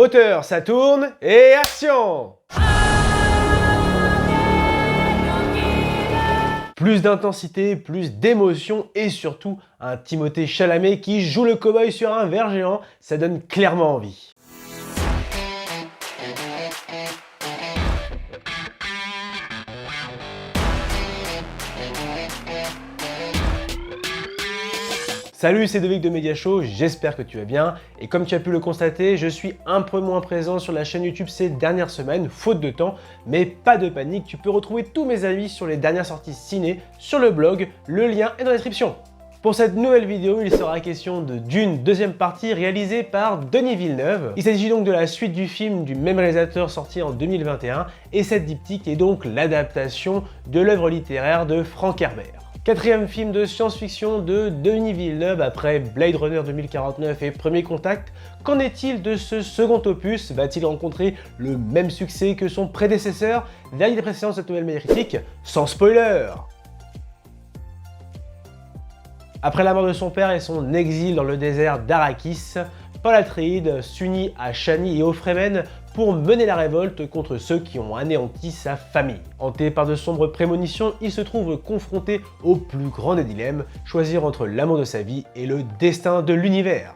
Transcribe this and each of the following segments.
Moteur, ça tourne et action! Plus d'intensité, plus d'émotion et surtout un Timothée Chalamet qui joue le cow-boy sur un ver géant, ça donne clairement envie. Salut, c'est Devic de Mediashow, j'espère que tu vas bien. Et comme tu as pu le constater, je suis un peu moins présent sur la chaîne YouTube ces dernières semaines, faute de temps. Mais pas de panique, tu peux retrouver tous mes avis sur les dernières sorties ciné sur le blog, le lien est dans la description. Pour cette nouvelle vidéo, il sera question de Dune, deuxième partie réalisée par Denis Villeneuve. Il s'agit donc de la suite du film du même réalisateur sorti en 2021 et cette diptyque est donc l'adaptation de l'œuvre littéraire de Frank Herbert. Quatrième film de science-fiction de Denis Villeneuve après Blade Runner 2049 et Premier Contact. Qu'en est-il de ce second opus? Va-t-il rencontrer le même succès que son prédécesseur? L'avis précédent de cette nouvelle média critique, sans spoiler. Après la mort de son père et son exil dans le désert d'Arrakis, Paul Atreides s'unit à Chani et aux Fremen pour mener la révolte contre ceux qui ont anéanti sa famille. Hanté par de sombres prémonitions, il se trouve confronté au plus grand des dilemmes, choisir entre l'amour de sa vie et le destin de l'univers.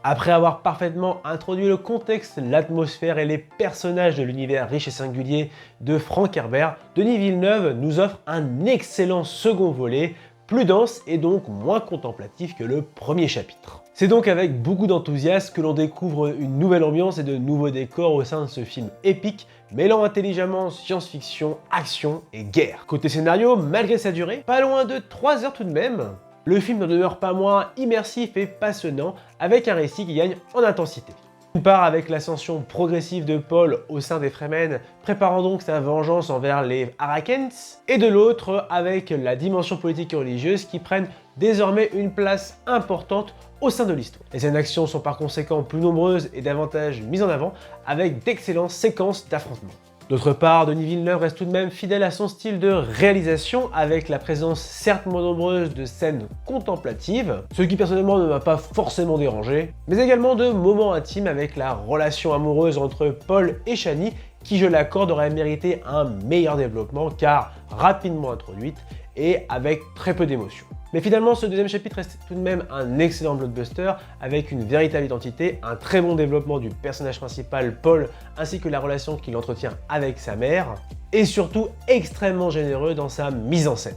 Après avoir parfaitement introduit le contexte, l'atmosphère et les personnages de l'univers riche et singulier de Frank Herbert, Denis Villeneuve nous offre un excellent second volet, plus dense et donc moins contemplatif que le premier chapitre. C'est donc avec beaucoup d'enthousiasme que l'on découvre une nouvelle ambiance et de nouveaux décors au sein de ce film épique, mêlant intelligemment science-fiction, action et guerre. Côté scénario, malgré sa durée, pas loin de 3 heures tout de même, le film ne demeure pas moins immersif et passionnant, avec un récit qui gagne en intensité. D'une part avec l'ascension progressive de Paul au sein des Fremen, préparant donc sa vengeance envers les Arrakens, et de l'autre avec la dimension politique et religieuse qui prennent désormais une place importante au sein de l'histoire. Les scènes d'action sont par conséquent plus nombreuses et davantage mises en avant, avec d'excellentes séquences d'affrontements. D'autre part, Denis Villeneuve reste tout de même fidèle à son style de réalisation avec la présence certes moins nombreuse de scènes contemplatives, ce qui personnellement ne m'a pas forcément dérangé, mais également de moments intimes avec la relation amoureuse entre Paul et Chani qui, je l'accorde, aurait mérité un meilleur développement car rapidement introduite et avec très peu d'émotion. Mais finalement, ce deuxième chapitre reste tout de même un excellent blockbuster avec une véritable identité, un très bon développement du personnage principal Paul ainsi que la relation qu'il entretient avec sa mère et surtout extrêmement généreux dans sa mise en scène.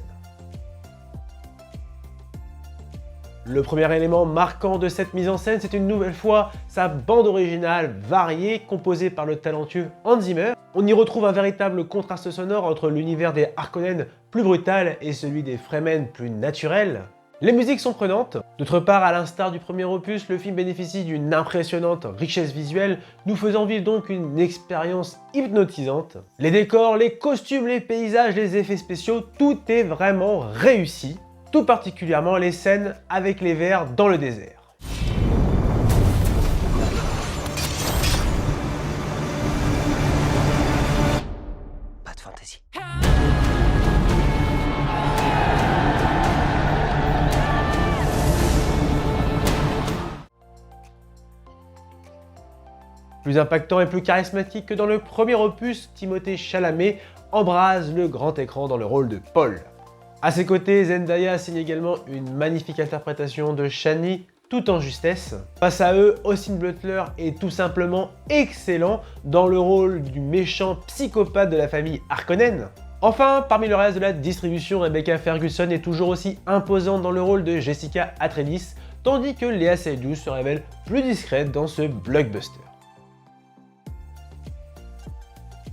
Le premier élément marquant de cette mise en scène, c'est une nouvelle fois sa bande originale variée, composée par le talentueux Hans Zimmer. On y retrouve un véritable contraste sonore entre l'univers des Harkonnen plus brutal et celui des Fremen plus naturel. Les musiques sont prenantes. D'autre part, à l'instar du premier opus, le film bénéficie d'une impressionnante richesse visuelle, nous faisant vivre donc une expérience hypnotisante. Les décors, les costumes, les paysages, les effets spéciaux, tout est vraiment réussi. Tout particulièrement les scènes avec les vers dans le désert. Pas de fantaisie. Plus impactant et plus charismatique que dans le premier opus, Timothée Chalamet embrase le grand écran dans le rôle de Paul. À ses côtés, Zendaya signe également une magnifique interprétation de Chani, tout en justesse. Face à eux, Austin Butler est tout simplement excellent dans le rôle du méchant psychopathe de la famille Harkonnen. Enfin, parmi le reste de la distribution, Rebecca Ferguson est toujours aussi imposante dans le rôle de Jessica Atreides, tandis que Léa Seydoux se révèle plus discrète dans ce blockbuster.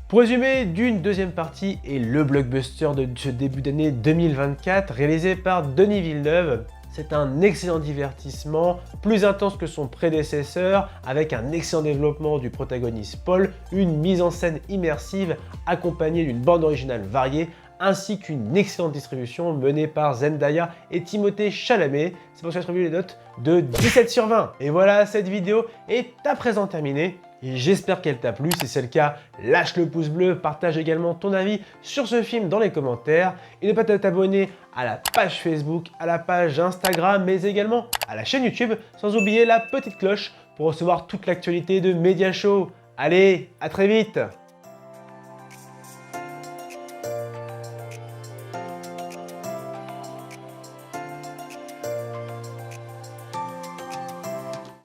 Pour résumer, Dune deuxième partie est le blockbuster de ce début d'année 2024 réalisé par Denis Villeneuve. C'est un excellent divertissement, plus intense que son prédécesseur, avec un excellent développement du protagoniste Paul, une mise en scène immersive accompagnée d'une bande originale variée, ainsi qu'une excellente distribution menée par Zendaya et Timothée Chalamet. C'est pour ça que j'ai attribué les notes de 17 sur 20. Et voilà, cette vidéo est à présent terminée. et j'espère qu'elle t'a plu. Si c'est le cas, lâche le pouce bleu, partage également ton avis sur ce film dans les commentaires et ne pas t'abonner à la page Facebook, à la page Instagram, mais également à la chaîne YouTube, sans oublier la petite cloche pour recevoir toute l'actualité de Media Show. Allez, à très vite!